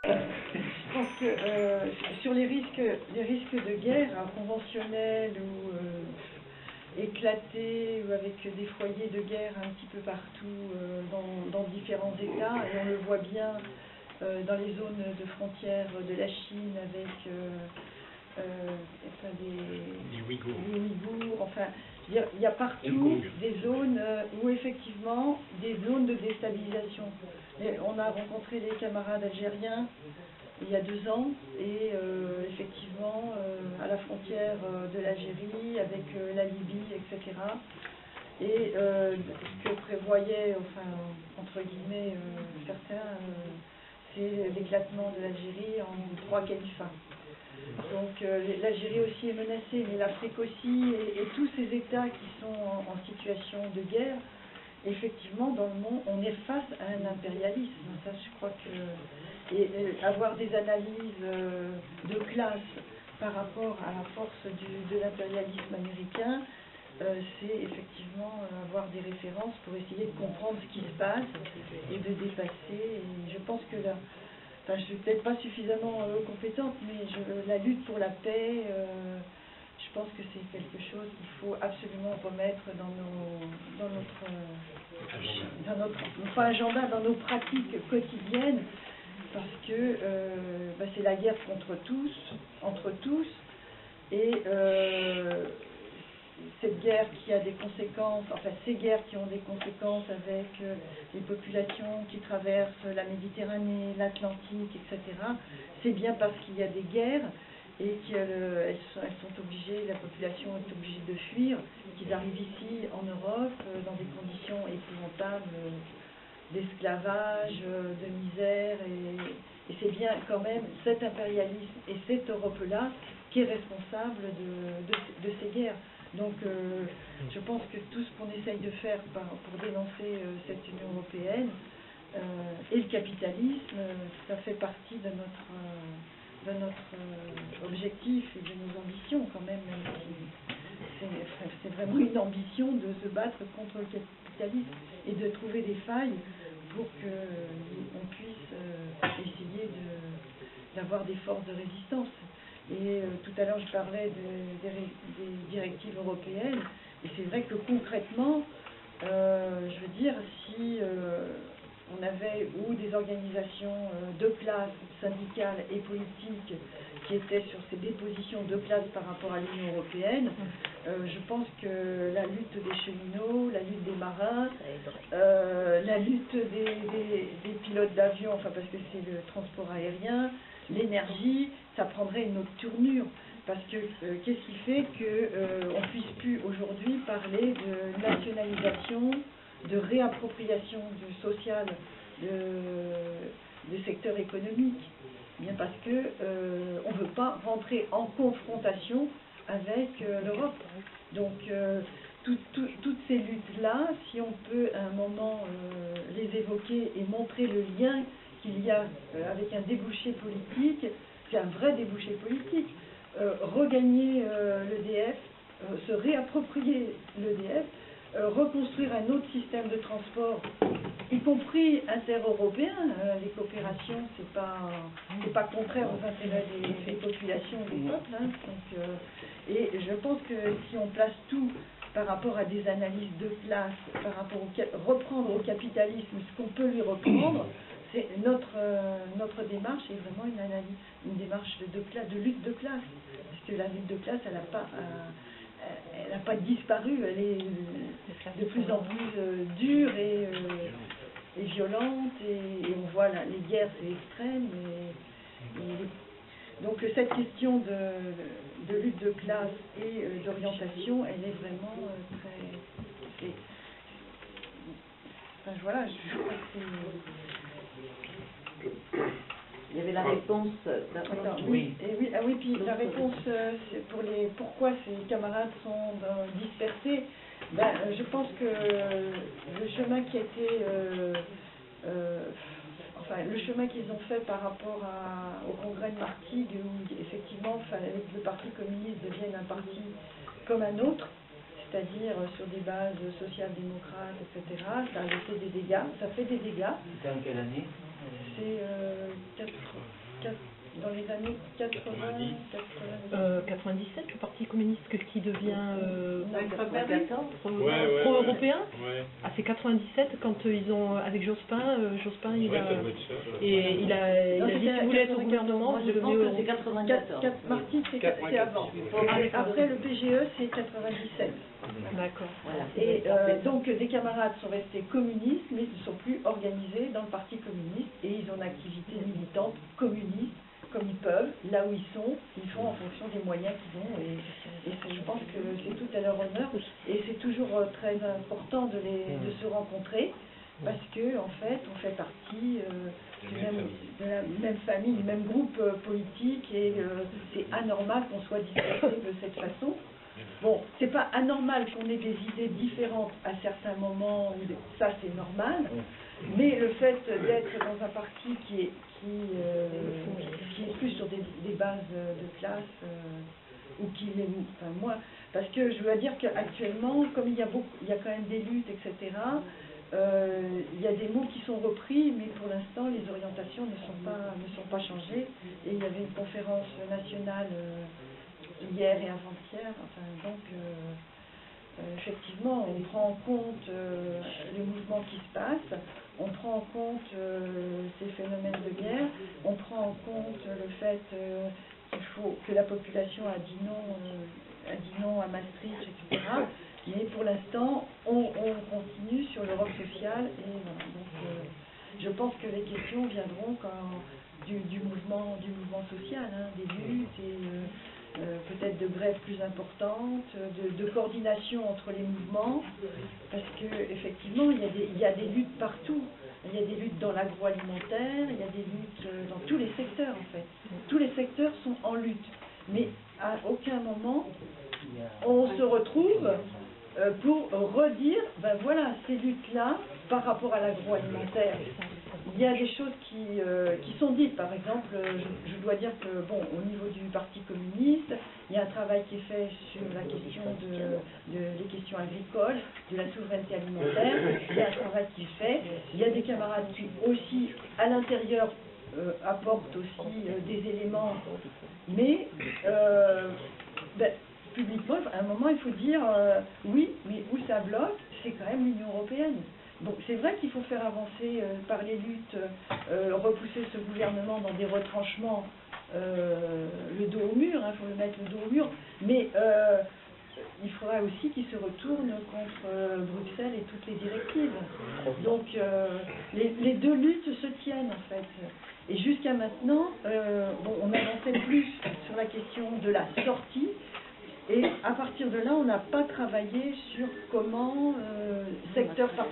Je pense que sur les risques de guerre conventionnels ou éclatés ou avec des foyers de guerre un petit peu partout dans différents États, et on le voit bien dans les zones de frontières de la Chine avec les Ouïghours, enfin, il y a partout des zones où effectivement des zones de déstabilisation. On a rencontré des camarades algériens il y a 2 ans et effectivement à la frontière de l'Algérie avec la Libye, etc. Et ce que prévoyaient, enfin, entre guillemets, certains, c'est l'éclatement de l'Algérie en 3 califats. Donc l'Algérie aussi est menacée, mais l'Afrique aussi, et tous ces États qui sont en situation de guerre, effectivement, dans le monde, on est face à un impérialisme. Ça, je crois que... Et avoir des analyses de classe par rapport à la force de l'impérialisme américain, c'est effectivement avoir des références pour essayer de comprendre ce qui se passe et de dépasser. Et je pense que là... Enfin, je ne suis peut-être pas suffisamment compétente, mais la lutte pour la paix, je pense que c'est quelque chose qu'il faut absolument remettre dans notre agenda, dans nos pratiques quotidiennes, parce que c'est la guerre contre tous, entre tous, et cette guerre qui a des conséquences, enfin ces guerres qui ont des conséquences avec les populations qui traversent la Méditerranée, l'Atlantique, etc., c'est bien parce qu'il y a des guerres et qu'elles sont obligées, la population est obligée de fuir, qu'ils arrivent ici en Europe dans des conditions épouvantables d'esclavage, de misère, et c'est bien quand même cet impérialisme et cette Europe-là qui est responsable de ces guerres. Donc je pense que tout ce qu'on essaye de faire pour dénoncer cette Union européenne et le capitalisme, ça fait partie de notre objectif et de nos ambitions quand même si c'est vraiment une ambition de se battre contre le capitalisme et de trouver des failles pour qu'on puisse essayer d'avoir des forces de résistance. Et tout à l'heure, je parlais des directives européennes, et c'est vrai que concrètement, je veux dire, si on avait ou des organisations de classe, syndicales et politiques qui étaient sur ces dépositions de classe par rapport à l'Union européenne, je pense que la lutte des cheminots, la lutte des marins, la lutte des pilotes d'avion, enfin parce que c'est le transport aérien, l'énergie, ça prendrait une autre tournure. Parce que qu'est-ce qui fait qu'on ne puisse plus aujourd'hui parler de nationalisation, de réappropriation du social des secteurs économiques? Bien parce que on ne veut pas rentrer en confrontation avec l'Europe. Donc toutes ces luttes-là, si on peut à un moment les évoquer et montrer le lien qu'il y a avec un débouché politique, c'est un vrai débouché politique. Regagner l'EDF, se réapproprier l'EDF, reconstruire un autre système de transport, y compris intereuropéen. Les coopérations, c'est pas contraire aux intérêts des populations, des peuples. Donc, et je pense que si on place tout par rapport à des analyses de classe, par rapport reprendre au capitalisme ce qu'on peut lui reprendre, c'est notre démarche est vraiment une démarche de lutte de classe, parce que la lutte de classe, elle n'a pas disparu, elle est de plus en plus dure et violente, et on voit les guerres, c'est extrême. Donc cette question de lutte de classe et d'orientation, elle est vraiment très... Enfin voilà, je crois que c'est... Il y avait la réponse. Oui, puis la réponse c'est pourquoi ces camarades sont dispersés. Je pense que le chemin qui a été, le chemin qu'ils ont fait par rapport au congrès de Martigues, où effectivement le Parti communiste devienne un parti comme un autre, c'est-à-dire sur des bases social-démocrates, etc. Ça a fait des dégâts. Ça fait des dégâts. C'était en quelle année? C'est dans les années 80, 97, le Parti communiste qui devient Ouais. pro-européen. Ouais. Ah, c'est 97 quand ils ont, avec Jospin, il Ouais, a, ça doit être ça. et il a Non, dit c'était si vous voulez être au 94. gouvernement, Moi, vous je devez pense que c'est au... 94. Marty, c'est avant. Après, le PGE, c'est 97. D'accord. Voilà. Et donc, des camarades sont restés communistes, mais ne sont plus organisés dans le Parti communiste, et ils ont une activité militante communiste, comme ils peuvent, là où ils sont, ils font en fonction des moyens qu'ils ont, et je pense que c'est tout à leur honneur, et c'est toujours très important de se rencontrer, parce que en fait, on fait partie de la même famille, du même groupe politique, et c'est anormal qu'on soit dispersé de cette façon. Bon, c'est pas anormal qu'on ait des idées différentes à certains moments, ça c'est normal, mais le fait d'être dans un parti qui est plus sur des bases de classe, ou qui est, enfin moi, parce que je veux dire qu'actuellement, comme il y a quand même des luttes, etc., il y a des mots qui sont repris, mais pour l'instant les orientations ne sont pas changées, et il y avait une conférence nationale hier et avant-hier, enfin, donc effectivement on prend en compte les mouvements qui se passent, on prend en compte ces phénomènes de guerre, on prend en compte le fait que la population a dit non à Maastricht, etc. Mais pour l'instant on continue sur l'Europe sociale, et voilà, donc je pense que les questions viendront du mouvement social, hein, des luttes, et peut-être de grèves plus importantes, de coordination entre les mouvements, parce que effectivement il y a des luttes partout. Il y a des luttes dans l'agroalimentaire, il y a des luttes dans tous les secteurs en fait. Tous les secteurs sont en lutte, mais à aucun moment on se retrouve pour redire, ben voilà, ces luttes-là par rapport à l'agroalimentaire. Il y a des choses qui sont dites. Par exemple, je dois dire que, bon, au niveau du Parti communiste, il y a un travail qui est fait sur la question des questions agricoles, de la souveraineté alimentaire. Il y a un travail qui est fait. Il y a des camarades qui aussi, à l'intérieur, apportent aussi des éléments. Mais, publiquement, à un moment, il faut dire, oui, mais où ça bloque, c'est quand même l'Union européenne. Bon, c'est vrai qu'il faut faire avancer par les luttes, repousser ce gouvernement dans des retranchements, le dos au mur, il faut le mettre le dos au mur, mais il faudra aussi qu'il se retourne contre Bruxelles et toutes les directives. Donc les deux luttes se tiennent en fait. Et jusqu'à maintenant, on avançait plus sur la question de la sortie. Et à partir de là, on n'a pas travaillé sur comment, secteur par